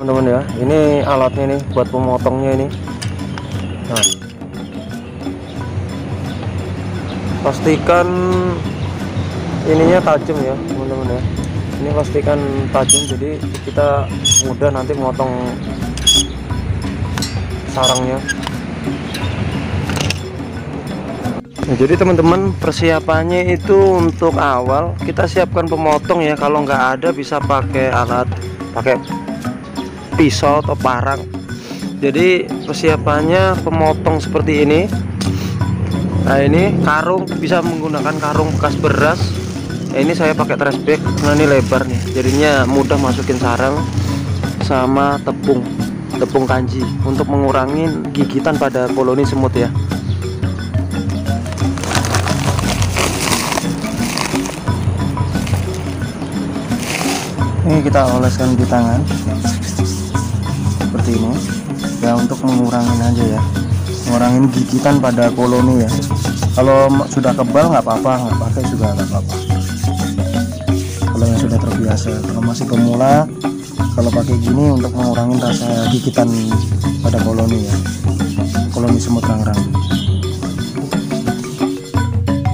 teman-teman ya. Ini alatnya nih buat pemotongnya ini. Nah, pastikan ininya tajam ya teman-teman ya. Ini pastikan tajam, jadi kita mudah nanti motong sarangnya. Nah, jadi teman-teman, persiapannya itu untuk awal kita siapkan pemotong ya. Kalau nggak ada bisa pakai alat, pakai pisau atau parang. Jadi persiapannya pemotong seperti ini. Nah, ini karung, bisa menggunakan karung bekas beras. Nah, ini saya pakai trash bag karena ini lebar nih, jadinya mudah masukin sarang, sama tepung kanji untuk mengurangi gigitan pada koloni semut ya. Ini kita oleskan di tangan seperti ini ya, untuk mengurangi aja ya, ngurangin gigitan pada koloni ya. Kalau sudah kebal nggak apa-apa, nggak pakai juga nggak apa-apa. Kalau yang sudah terbiasa, kalau masih pemula, kalau pakai gini untuk mengurangi rasa gigitan pada koloni ya, koloni semut rangrang.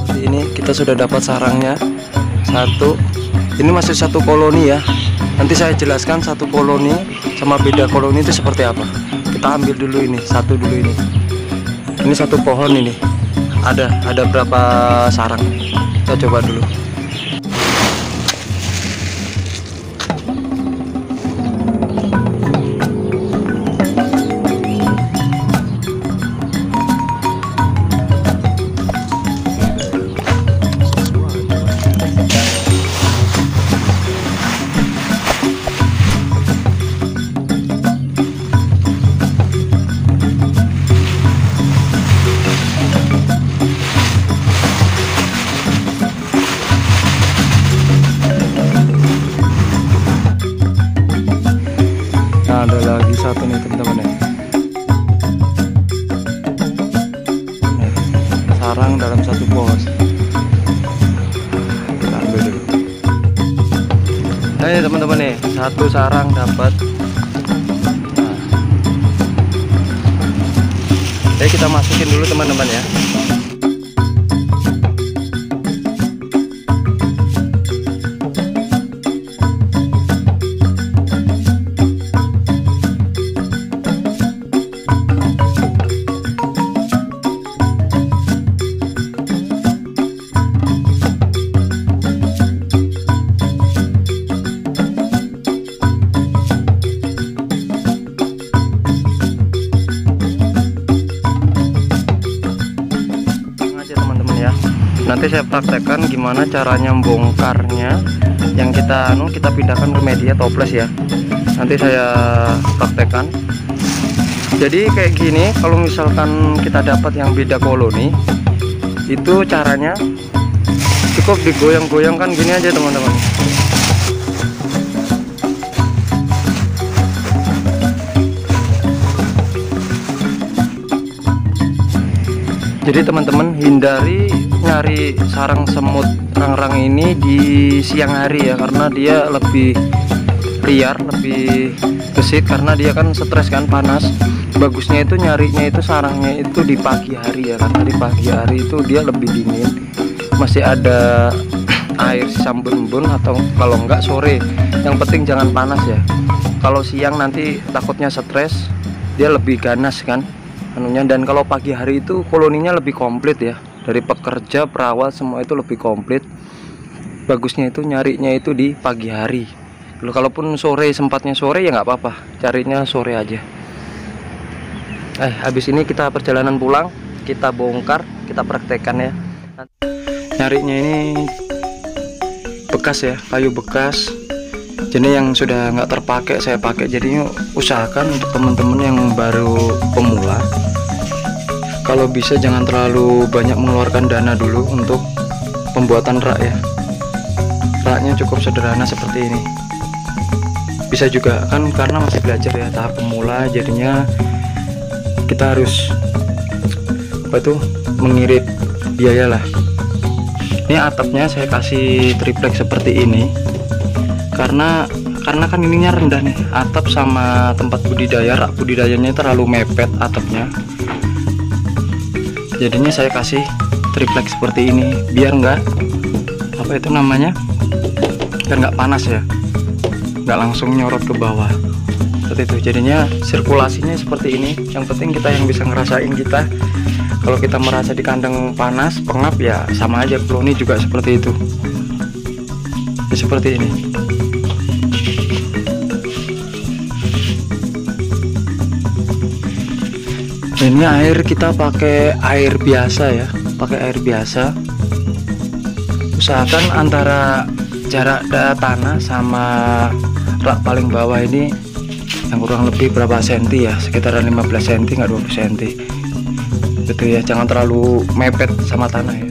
Seperti ini kita sudah dapat sarangnya satu. Ini masih satu koloni ya. Nanti saya jelaskan satu koloni sama beda koloni itu seperti apa. Kita ambil dulu ini, satu dulu ini. Ini satu pohon ini. Ada berapa sarang? Kita coba dulu. Nah, ada lagi satu nih teman-teman ya. Sarang dalam satu pohon. Kita ambil dulu. Nah, ini teman-teman nih, satu sarang dapat. Nah, jadi kita masukin dulu teman-teman ya. Nanti saya praktekkan gimana caranya bongkarnya, yang kita pindahkan ke media toples ya. Nanti saya praktekkan. Jadi kayak gini, kalau misalkan kita dapat yang beda koloni, itu caranya cukup digoyang-goyangkan gini aja teman-teman. Jadi teman-teman, hindari nyari sarang semut rangrang ini di siang hari ya, karena dia lebih liar, lebih gesit, karena dia kan stres kan, panas. Bagusnya itu nyarinya itu sarangnya itu di pagi hari ya, karena di pagi hari itu dia lebih dingin, masih ada air sisa embun-embun, atau kalau enggak sore. Yang penting jangan panas ya. Kalau siang nanti takutnya stres, dia lebih ganas kan anunya. Dan kalau pagi hari itu koloninya lebih komplit ya, dari pekerja, perawat, semua itu lebih komplit. Bagusnya itu nyarinya itu di pagi hari. Kalaupun sore, sempatnya sore ya nggak apa-apa, carinya sore aja. Habis ini kita perjalanan pulang, kita bongkar, kita praktekkan ya. Nyarinya ini bekas ya, kayu bekas. Jadi yang sudah nggak terpakai saya pakai. Jadi usahakan untuk teman-teman yang baru pemula, kalau bisa jangan terlalu banyak mengeluarkan dana dulu untuk pembuatan rak ya. Raknya cukup sederhana seperti ini. Bisa juga kan, karena masih belajar ya, tahap pemula, jadinya kita harus mengirit biaya lah. Ini atapnya saya kasih triplek seperti ini, karena karena kan ininya rendah nih, atap sama tempat budidaya, rak budidayanya terlalu mepet atapnya. Jadinya saya kasih triplek seperti ini biar nggak apa itu namanya, biar nggak panas ya, nggak langsung nyorot ke bawah seperti itu. Jadinya sirkulasinya seperti ini. Yang penting kita yang bisa ngerasain kita. Kalau kita merasa di kandang panas pengap ya sama aja, koloni juga seperti itu ya, seperti ini. Ini air kita pakai air biasa ya, pakai air biasa. Usahakan antara jarak tanah sama rak paling bawah ini yang kurang lebih berapa senti ya, sekitaran 15 cm nggak 20 cm gitu ya, jangan terlalu mepet sama tanah ya.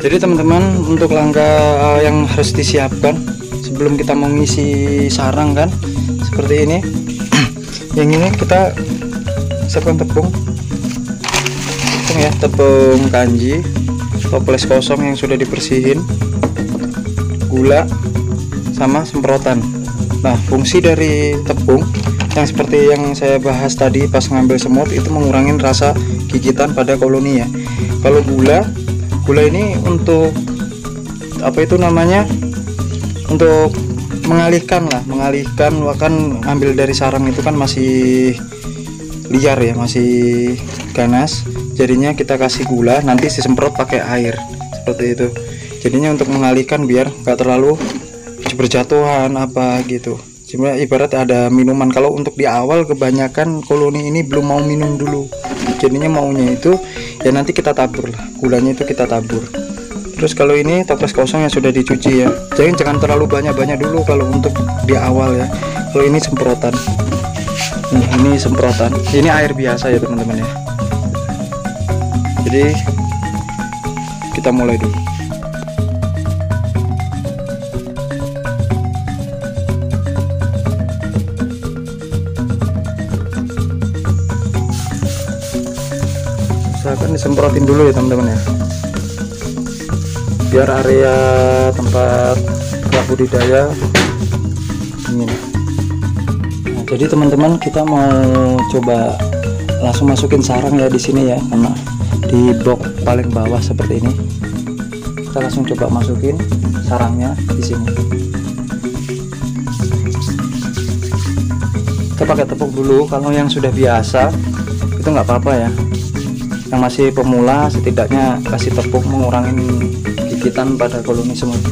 Jadi teman-teman, untuk langkah yang harus disiapkan sebelum kita mengisi sarang kan seperti ini. Yang ini kita siapkan tepung ya, tepung kanji, toples kosong yang sudah dibersihin, gula sama semprotan. Nah, fungsi dari tepung yang seperti yang saya bahas tadi pas ngambil semut itu mengurangi rasa gigitan pada koloni ya. Kalau gula ini untuk apa itu namanya, untuk mengalihkan kan ambil dari sarang itu kan masih liar ya, masih ganas. Jadinya kita kasih gula, nanti disemprot pakai air seperti itu. Jadinya untuk mengalihkan biar nggak terlalu berjatuhan apa gitu. Cuma ibarat ada minuman. Kalau untuk di awal kebanyakan koloni ini belum mau minum dulu, jadinya maunya itu ya nanti kita tabur lah, gulanya itu kita tabur. Terus kalau ini toples kosong yang sudah dicuci ya, jangan terlalu banyak dulu kalau untuk di awal ya. Kalau ini semprotan, ini semprotan, ini air biasa ya teman-teman ya. Jadi kita mulai dulu. Usahakan disemprotin dulu ya teman-teman ya, biar area tempat budidaya ini. Nah, jadi teman-teman, kita mau coba langsung masukin sarang ya di sini ya, karena di box paling bawah seperti ini. Kita langsung coba masukin sarangnya di sini. Kita pakai tepung dulu. Kalau yang sudah biasa itu nggak apa-apa ya. Yang masih pemula setidaknya kasih tepung mengurangi gigitan pada koloni semut.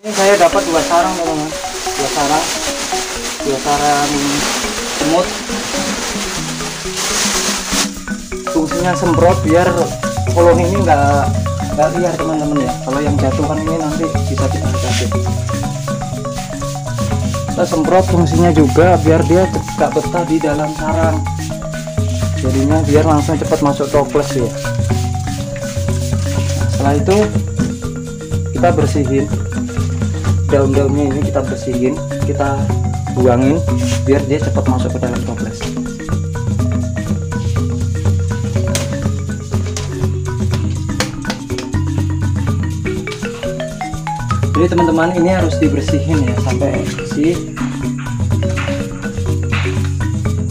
Ini saya dapat 2 sarang teman-teman, 2 sarang semut. Fungsinya semprot biar koloni ini nggak liar teman-teman ya. Kalau yang jatuhan ini nanti bisa kita hadapi. Kita semprot fungsinya juga biar dia gak betah di dalam sarang, jadinya biar langsung cepat masuk toples ya. Nah, setelah itu kita bersihin daun-daunnya, ini kita bersihin, kita buangin biar dia cepat masuk ke dalam toples. Jadi teman-teman, ini harus dibersihin ya sampai bersih.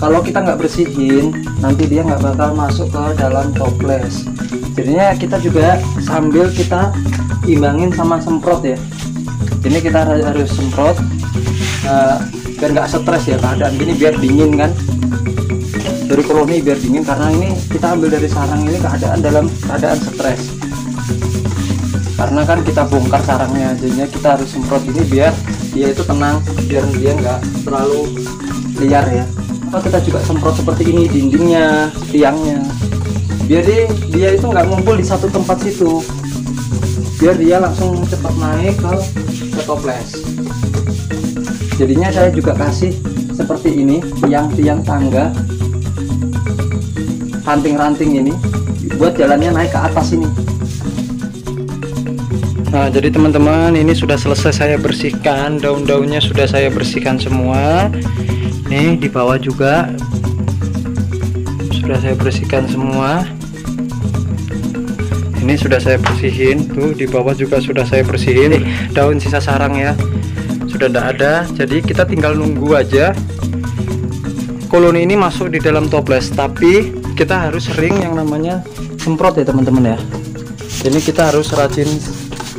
Kalau kita nggak bersihin, nanti dia nggak bakal masuk ke dalam toples. Jadinya kita juga sambil kita imbangin sama semprot ya. Ini kita harus semprot biar nggak stres ya keadaan gini, biar dingin kan. Dari koloni biar dingin, karena ini kita ambil dari sarang ini dalam keadaan stres. Karena kan kita bongkar sarangnya, jadinya kita harus semprot ini biar dia itu tenang, biar dia nggak terlalu liar ya. Apa kita juga semprot seperti ini dindingnya, tiangnya, biar dia itu nggak ngumpul di satu tempat situ, biar dia langsung cepat naik ke toples. Jadinya saya juga kasih seperti ini, tiang-tiang tangga, ranting-ranting ini buat jalannya naik ke atas ini. Nah, jadi teman-teman, ini sudah selesai saya bersihkan, daun-daunnya sudah saya bersihkan semua. Nih di bawah juga sudah saya bersihkan semua. Ini sudah saya bersihin, tuh di bawah juga sudah saya bersihin. Daun sisa sarang ya sudah tidak ada, jadi kita tinggal nunggu aja koloni ini masuk di dalam toples. Tapi kita harus sering yang namanya semprot ya teman-teman ya. Ini kita harus rajin,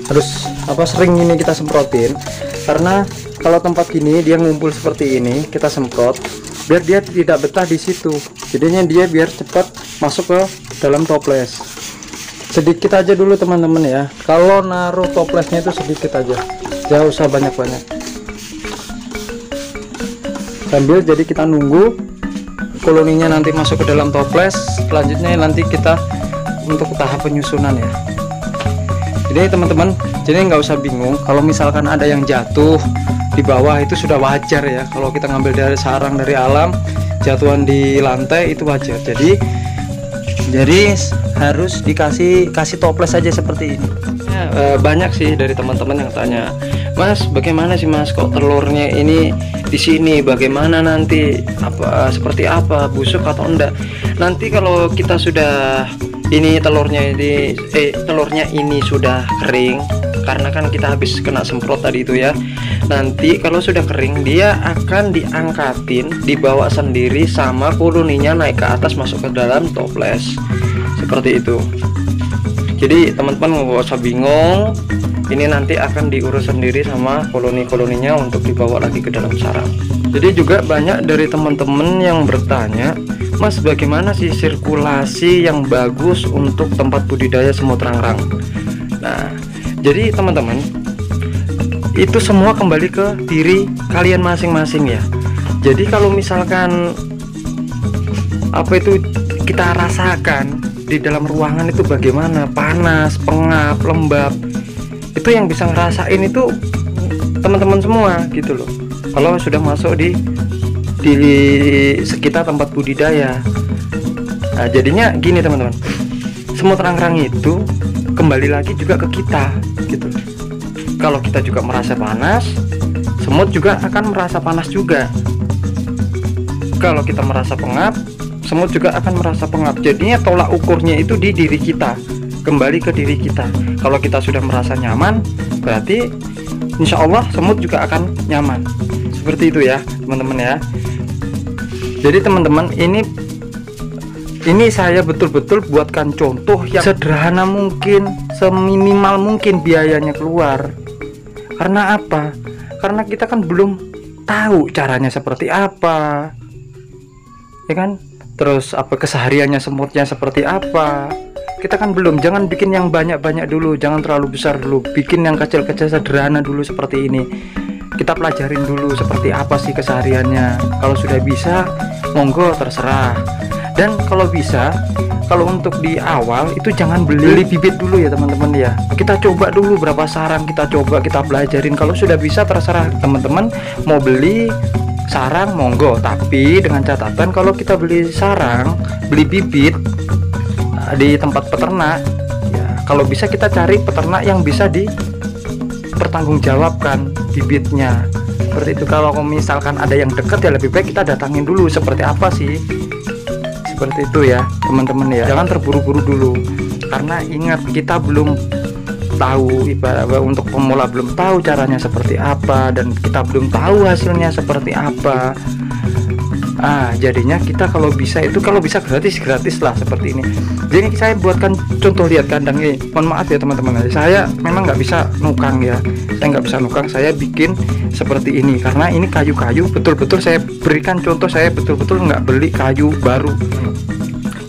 harus sering ini kita semprotin, karena kalau tempat gini dia ngumpul seperti ini, kita semprot biar dia tidak betah di situ. Jadinya dia biar cepat masuk ke dalam toples. Sedikit aja dulu teman-teman ya, kalau naruh toplesnya itu sedikit aja, jangan usah banyak-banyak. Sambil jadi kita nunggu koloninya nanti masuk ke dalam toples. Selanjutnya nanti kita untuk tahap penyusunan ya. Jadi teman-teman, jadi nggak usah bingung kalau misalkan ada yang jatuh di bawah, itu sudah wajar ya. Kalau kita ngambil dari sarang dari alam, jatuhan di lantai itu wajar. Jadi harus dikasih toples aja seperti ini. Banyak sih dari teman-teman yang tanya, Mas, bagaimana sih Mas kok telurnya ini di sini? Bagaimana nanti seperti apa, busuk atau enggak? Nanti kalau kita sudah telurnya ini sudah kering, karena kan kita habis kena semprot tadi itu ya. Nanti kalau sudah kering, dia akan diangkatin, dibawa sendiri sama koloninya naik ke atas masuk ke dalam toples seperti itu. Jadi teman-teman nggak usah bingung, ini nanti akan diurus sendiri sama koloni-koloninya untuk dibawa lagi ke dalam sarang. Jadi juga banyak dari teman-teman yang bertanya, Mas, bagaimana sih sirkulasi yang bagus untuk tempat budidaya semut rangrang? Nah, jadi teman-teman, itu semua kembali ke diri kalian masing-masing ya. Jadi kalau misalkan kita rasakan di dalam ruangan itu bagaimana, panas, pengap, lembab, itu yang bisa ngerasain itu teman-teman semua gitu loh. Kalau sudah masuk di sekitar tempat budidaya. Nah, jadinya gini teman-teman, semut rangrang itu kembali lagi juga ke kita gitu. Kalau kita juga merasa panas, semut juga akan merasa panas juga. Kalau kita merasa pengap, semut juga akan merasa pengap. Jadinya tolak ukurnya itu di diri kita, kembali ke diri kita. Kalau kita sudah merasa nyaman, berarti insya Allah semut juga akan nyaman. Seperti itu ya teman-teman ya. Jadi teman-teman, ini saya betul-betul buatkan contoh yang sederhana mungkin, seminimal mungkin biayanya keluar. Karena apa? Karena kita kan belum tahu caranya seperti apa, ya kan? Terus kesehariannya semutnya seperti apa? Kita kan belum. Jangan bikin yang banyak-banyak dulu, jangan terlalu besar dulu. Bikin yang kecil-kecil sederhana dulu seperti ini. Kita pelajarin dulu seperti apa sih kesehariannya. Kalau sudah bisa, monggo terserah. Dan kalau bisa, kalau untuk di awal itu jangan beli bibit dulu ya teman-teman ya. Kita coba dulu berapa sarang, kita pelajarin. Kalau sudah bisa, terserah teman-teman mau beli sarang monggo. Tapi dengan catatan, kalau kita beli sarang, beli bibit di tempat peternak ya, kalau bisa kita cari peternak yang bisa dipertanggungjawabkan bibitnya. Seperti itu. Kalau misalkan ada yang dekat ya lebih baik kita datangin dulu seperti apa sih. Seperti itu ya teman-teman ya. Jangan terburu-buru dulu, karena ingat kita belum tahu, ibarat untuk pemula belum tahu caranya seperti apa, dan kita belum tahu hasilnya seperti apa. Jadinya kita kalau bisa gratis lah seperti ini. Jadi saya buatkan contoh, lihat kandang ini. Mohon maaf ya teman-teman, saya memang nggak bisa nukang ya. Saya bikin seperti ini karena ini kayu-kayu betul-betul saya berikan contoh. Saya betul-betul nggak beli kayu baru.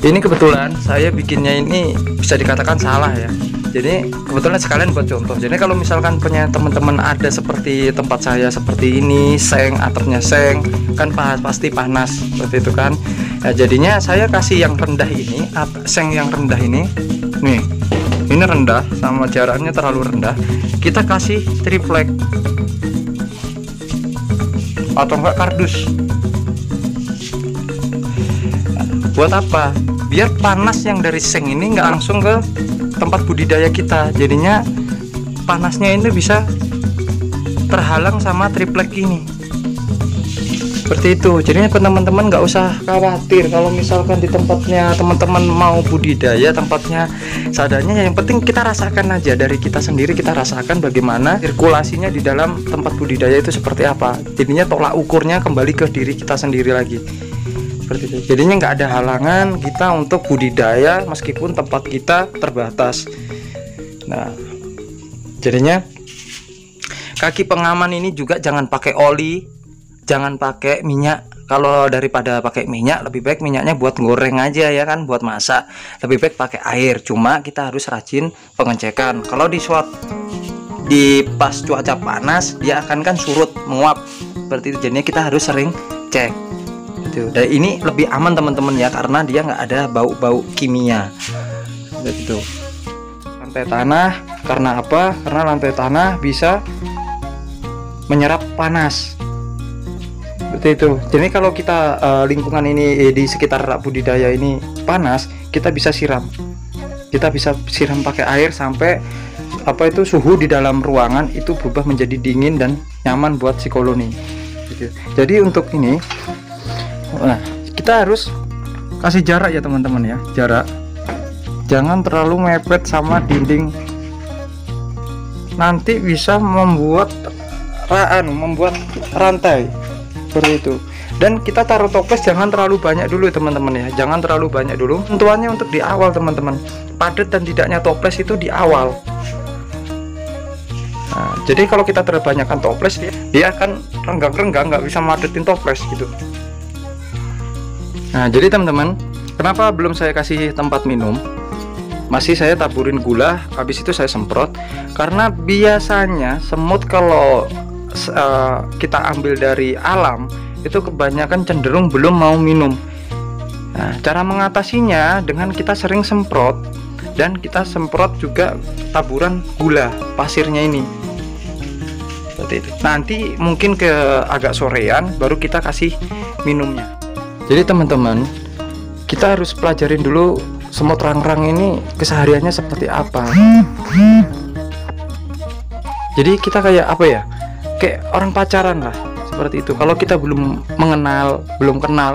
Ini kebetulan saya bikinnya ini bisa dikatakan salah ya. Jadi kebetulan sekalian buat contoh. Jadi kalau misalkan punya teman-teman ada seperti tempat saya seperti ini, seng, atapnya seng, kan pasti panas seperti itu kan. Nah, jadinya saya kasih yang rendah ini, seng yang rendah ini, nih, ini rendah sama jaraknya terlalu rendah. Kita kasih triplek atau enggak kardus. Buat apa? Biar panas yang dari seng ini nggak langsung ke tempat budidaya kita. Jadinya panasnya ini bisa terhalang sama triplek ini. Seperti itu. Jadinya teman-teman nggak usah khawatir kalau misalkan di tempatnya teman-teman mau budidaya, tempatnya seadanya. Yang penting kita rasakan aja, dari kita sendiri kita rasakan bagaimana sirkulasinya di dalam tempat budidaya itu seperti apa. Jadinya tolak ukurnya kembali ke diri kita sendiri lagi. Seperti itu. Jadinya nggak ada halangan kita untuk budidaya meskipun tempat kita terbatas. Nah, jadinya kaki pengaman ini juga jangan pakai oli, jangan pakai minyak. Kalau daripada pakai minyak, lebih baik minyaknya buat goreng aja ya kan, buat masak. Lebih baik pakai air. Cuma kita harus rajin pengecekan. Kalau di pas cuaca panas, dia akan kan surut, menguap seperti itu. Jadinya kita harus sering cek. Gitu. Dan ini lebih aman teman-teman ya, karena dia nggak ada bau-bau kimia. Gitu. Lantai tanah, karena apa? Karena lantai tanah bisa menyerap panas. Seperti itu. Jadi kalau kita lingkungan ini di sekitar rak budidaya ini panas, kita bisa siram. Kita bisa siram pakai air sampai suhu di dalam ruangan itu berubah menjadi dingin dan nyaman buat si koloni. Gitu. Jadi untuk ini, nah, kita harus kasih jarak ya teman-teman ya, jarak. Jangan terlalu mepet sama dinding. Nanti bisa membuat rantai seperti itu. Dan kita taruh toples jangan terlalu banyak dulu teman-teman ya, jangan terlalu banyak dulu. Tentuannya untuk di awal teman-teman, padat dan tidaknya toples itu di awal. Nah, jadi kalau kita terlalu banyakkan toples, dia akan renggang-renggang, nggak bisa madetin toples gitu. Nah, jadi teman-teman, kenapa belum saya kasih tempat minum? Masih saya taburin gula, habis itu saya semprot. Karena biasanya semut kalau kita ambil dari alam itu kebanyakan cenderung belum mau minum. Nah, cara mengatasinya dengan kita sering semprot, dan kita semprot juga taburan gula pasirnya ini. Seperti itu. Nanti mungkin ke agak sorean baru kita kasih minumnya. Jadi teman-teman, kita harus pelajarin dulu semut rang-rang ini kesehariannya seperti apa. Jadi kita kayak apa ya, kayak orang pacaran lah, seperti itu. Kalau kita belum kenal,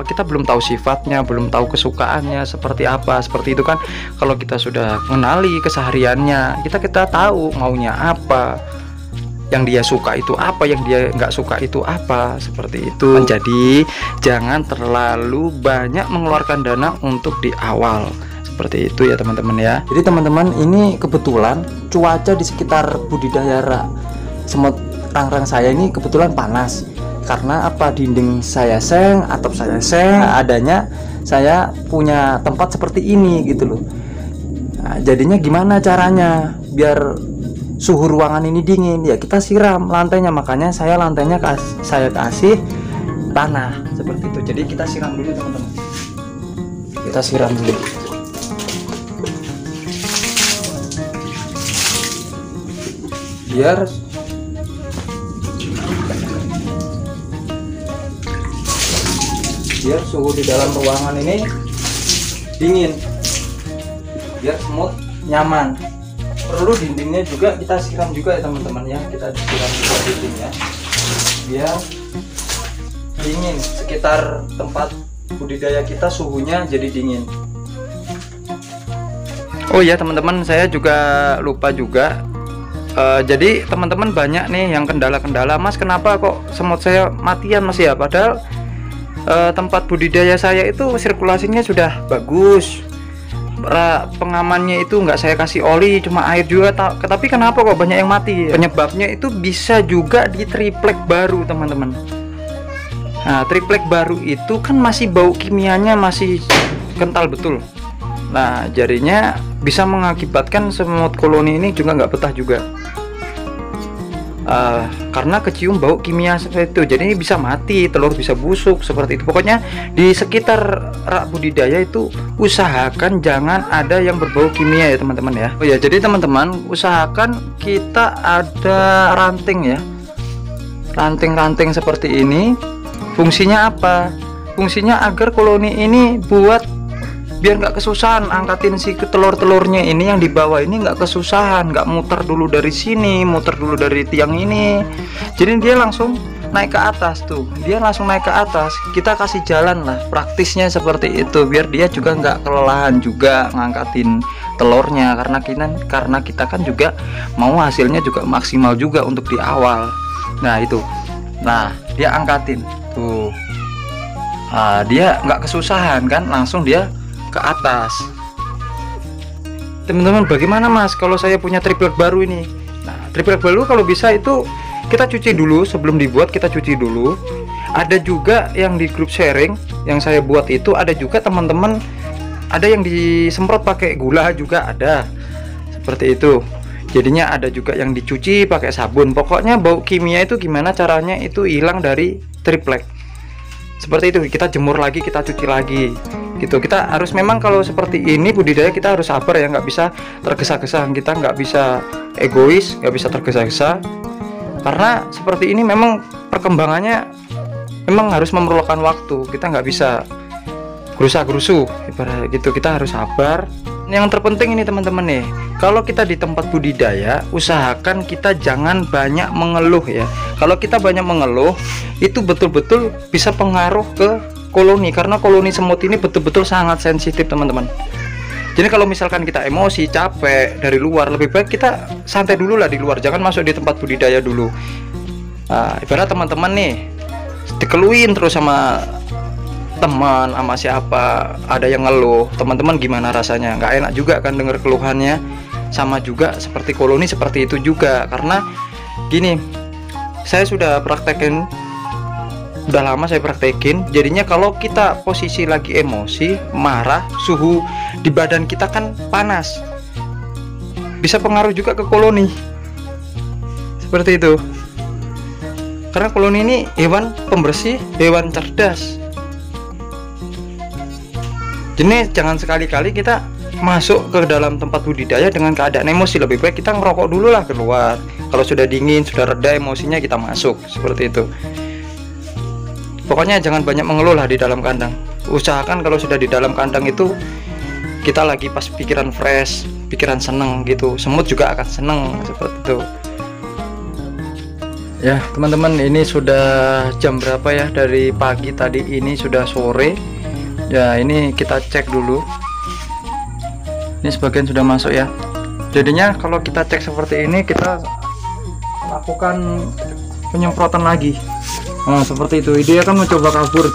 kita belum tahu sifatnya, belum tahu kesukaannya seperti apa, seperti itu kan. Kalau kita sudah mengenali kesehariannya, kita tahu maunya apa, yang dia suka itu apa, yang dia nggak suka itu apa, seperti itu. Jadi jangan terlalu banyak mengeluarkan dana untuk di awal, seperti itu ya teman-teman ya. Jadi teman-teman, ini kebetulan cuaca di sekitar budidaya semut rang-rang saya ini kebetulan panas. Karena apa? Dinding saya seng, atap saya seng, adanya saya punya tempat seperti ini gitu loh. Nah, jadinya gimana caranya biar suhu ruangan ini dingin? Ya kita siram lantainya, makanya saya lantainya saya kasih tanah seperti itu. Jadi kita siram dulu teman-teman, kita siram dulu. Biar suhu di dalam ruangan ini dingin, biar semut nyaman. Perlu dindingnya juga kita siram juga ya teman-teman ya, kita siram juga dindingnya biar dingin. Sekitar tempat budidaya kita suhunya jadi dingin. Oh ya teman-teman, saya juga lupa juga. Jadi teman-teman banyak nih yang kendala-kendala, Mas kenapa kok semut saya matian Mas ya? Padahal tempat budidaya saya itu sirkulasinya sudah bagus, pengamannya itu nggak saya kasih oli, cuma air juga. Tapi kenapa kok banyak yang mati? Penyebabnya itu bisa juga di triplek baru teman-teman. Nah, triplek baru itu kan masih bau kimianya masih kental betul. Nah, jadinya bisa mengakibatkan semut koloni ini juga nggak betah juga. Karena kecium bau kimia seperti itu, jadi bisa mati, telur bisa busuk seperti itu. Pokoknya di sekitar rak budidaya itu usahakan jangan ada yang berbau kimia ya teman-teman ya. Oh ya, jadi teman-teman usahakan kita ada ranting ya, ranting-ranting seperti ini. Fungsinya apa? Fungsinya agar koloni ini biar nggak kesusahan angkatin si telur-telurnya ini, yang di bawah ini nggak kesusahan, nggak muter dulu dari sini, muter dulu dari tiang ini. Jadi dia langsung naik ke atas tuh, dia langsung naik ke atas. Kita kasih jalan lah, praktisnya seperti itu, biar dia juga nggak kelelahan juga ngangkatin telurnya, karena kita kan juga mau hasilnya juga maksimal juga untuk di awal. Nah itu, nah dia angkatin tuh, dia nggak kesusahan kan, langsung dia ke atas. Teman-teman, bagaimana Mas kalau saya punya triplek baru ini? Nah, triplek baru kalau bisa itu kita cuci dulu, sebelum dibuat kita cuci dulu. Ada juga yang di grup sharing yang saya buat itu, ada juga teman-teman ada yang disemprot pakai gula juga ada, seperti itu. Jadinya ada juga yang dicuci pakai sabun. Pokoknya bau kimia itu gimana caranya itu hilang dari triplek. Seperti itu, kita jemur lagi, kita cuci lagi gitu. Kita harus memang kalau seperti ini budidaya kita harus sabar ya, nggak bisa tergesa-gesa, kita nggak bisa egois, nggak bisa tergesa-gesa, karena seperti ini memang perkembangannya memang harus memerlukan waktu. Kita nggak bisa gerusa-gerusu ibarat gitu, kita harus sabar. Yang terpenting ini teman-teman nih, kalau kita di tempat budidaya usahakan kita jangan banyak mengeluh ya. Kalau kita banyak mengeluh itu betul-betul bisa pengaruh ke koloni, karena koloni semut ini betul-betul sangat sensitif teman-teman. Jadi kalau misalkan kita emosi, capek dari luar, lebih baik kita santai dulu lah di luar, jangan masuk di tempat budidaya dulu. Ibarat teman-teman nih dikeluhin terus sama teman, sama siapa, ada yang ngeluh, teman-teman gimana rasanya? Nggak enak juga kan denger keluhannya. Sama juga seperti koloni seperti itu juga, karena gini, saya sudah praktekin, udah lama saya praktekin. Jadinya kalau kita posisi lagi emosi, marah, suhu di badan kita kan panas, bisa pengaruh juga ke koloni, seperti itu. Karena koloni ini hewan pembersih, hewan cerdas. Jadi jangan sekali-kali kita masuk ke dalam tempat budidaya dengan keadaan emosi. Lebih baik kita ngerokok dulu lah keluar. Kalau sudah dingin, sudah reda emosinya, kita masuk, seperti itu. Pokoknya jangan banyak mengeluh lah di dalam kandang. Usahakan kalau sudah di dalam kandang itu kita lagi pas pikiran fresh, pikiran seneng gitu, semut juga akan seneng, seperti itu. Ya teman-teman, ini sudah jam berapa ya, dari pagi tadi ini sudah sore. Ya ini kita cek dulu, ini sebagian sudah masuk ya. Jadinya kalau kita cek seperti ini, kita lakukan penyemprotan lagi. Nah seperti itu, dia kan mencoba kabur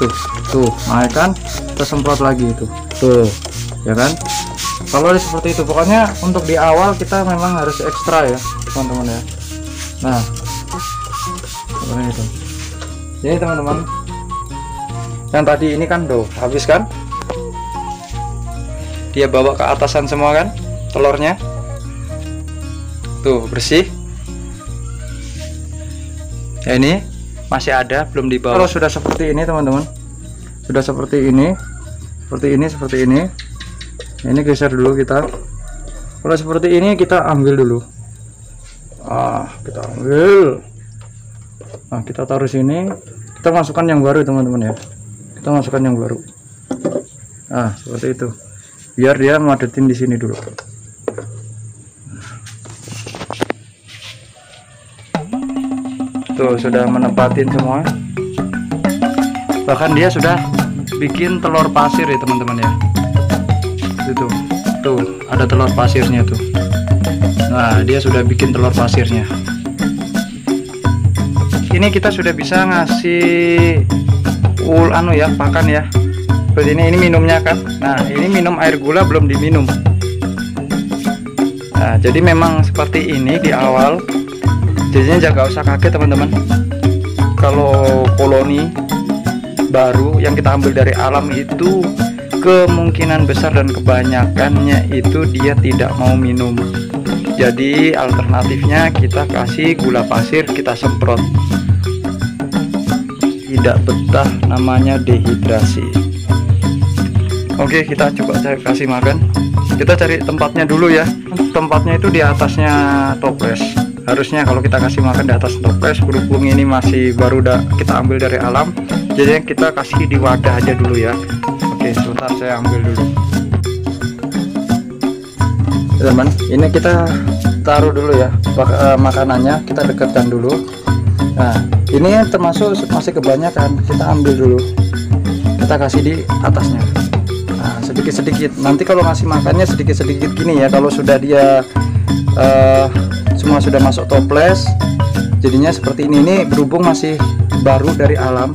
tuh, nah kan kita semprot lagi itu tuh, ya kan. Kalau seperti itu, pokoknya untuk di awal kita memang harus ekstra ya teman-teman ya. Nah seperti itu. Jadi teman-teman, yang tadi ini kan tuh habis kan, dia bawa ke atasan semua kan telurnya tuh, bersih ya. Ini masih ada belum dibawa. Kalau sudah seperti ini teman-teman, sudah seperti ini, seperti ini, ini geser dulu kita. Kalau seperti ini kita ambil dulu, kita ambil, nah kita taruh sini, kita masukkan yang baru teman-teman ya. Kita masukkan yang baru. Nah seperti itu, biar dia madetin di sini dulu. Tuh sudah menempatin semua, bahkan dia sudah bikin telur pasir ya teman-teman ya. Itu tuh ada telur pasirnya tuh. Nah dia sudah bikin telur pasirnya. Ini kita sudah bisa ngasih pakan ya. Seperti ini minumnya kan. Nah ini minum air gula belum diminum. Nah jadi memang seperti ini di awal. Jadinya jangan usah kaget teman-teman. Kalau koloni baru yang kita ambil dari alam itu, kemungkinan besar dan kebanyakannya itu dia tidak mau minum. Jadi alternatifnya kita kasih gula pasir, kita semprot. Tidak betah, namanya dehidrasi. Oke, kita coba kasih makan. Kita cari tempatnya dulu ya. Tempatnya itu di atasnya toples. Harusnya kalau kita kasih makan di atas toples, berhubung ini masih baru kita ambil dari alam, jadi kita kasih di wadah aja dulu ya. Oke, sebentar saya ambil dulu. Teman, ini kita taruh dulu ya makanannya, kita dekatkan dulu. Nah ini termasuk masih kebanyakan, kita ambil dulu, kita kasih di atasnya. Nah sedikit-sedikit, nanti kalau ngasih makannya sedikit-sedikit gini ya. Kalau sudah dia semua sudah masuk toples, jadinya seperti ini berhubung masih baru dari alam.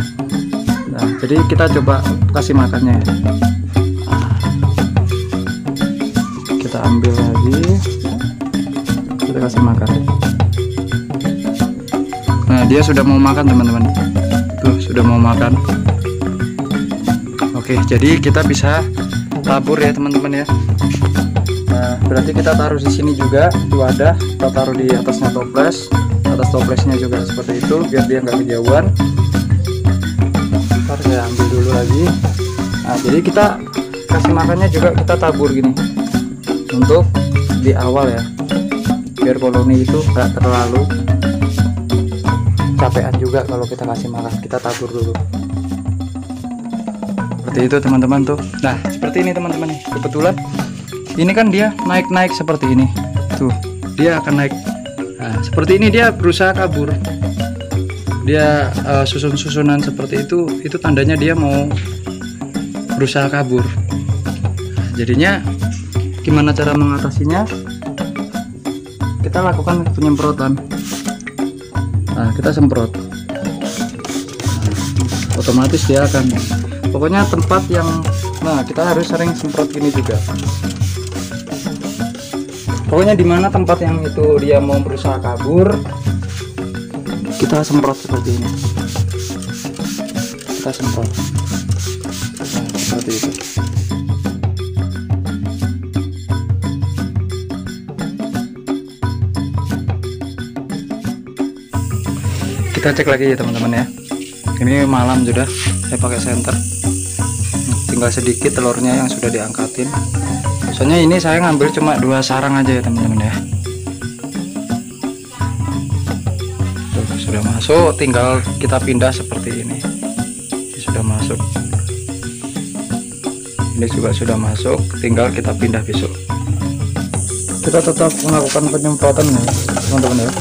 Nah jadi kita coba kasih makannya. Kita ambil lagi, kita kasih makan. Nah dia sudah mau makan teman-teman, tuh sudah mau makan. Oke, jadi kita bisa tabur ya teman-teman ya. Nah berarti kita taruh di sini juga di wadah, kita taruh di atasnya toples, atas toplesnya juga seperti itu biar dia nggak kejauhan. Ntar saya ambil dulu lagi. Nah jadi kita kasih makannya juga kita tabur gini untuk di awal ya, biar koloni itu nggak terlalu capean juga. Kalau kita kasih makan kita tabur dulu seperti itu teman-teman tuh. Nah seperti ini teman-teman nih, kebetulan ini kan dia naik-naik seperti ini tuh, dia akan naik. Nah seperti ini dia berusaha kabur, dia susun-susunan seperti itu tandanya dia mau berusaha kabur. Jadinya gimana cara mengatasinya? Kita lakukan penyemprotan. Nah kita semprot, otomatis dia akan, pokoknya tempat yang, nah kita harus sering semprot gini juga. Pokoknya dimana tempat yang itu dia mau berusaha kabur, kita semprot seperti ini. Kita semprot seperti itu. Kita cek lagi ya teman-teman ya. Ini malam sudah, saya pakai senter. Tinggal sedikit telurnya yang sudah diangkatin. Soalnya ini saya ngambil cuma 2 sarang aja ya teman-teman ya. Tuh, sudah masuk, tinggal kita pindah seperti ini. Ini sudah masuk. Ini juga sudah masuk, tinggal kita pindah besok. Kita tetap melakukan penyemprotan ya teman-teman ya.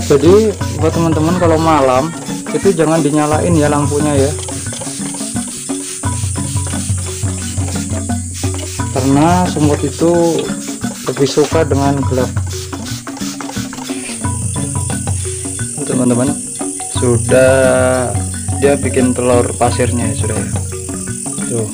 Jadi buat teman-teman kalau malam itu jangan dinyalain ya lampunya ya, karena semut itu lebih suka dengan gelap. Teman-teman sudah dia bikin telur pasirnya ya, sudah ya. Tuh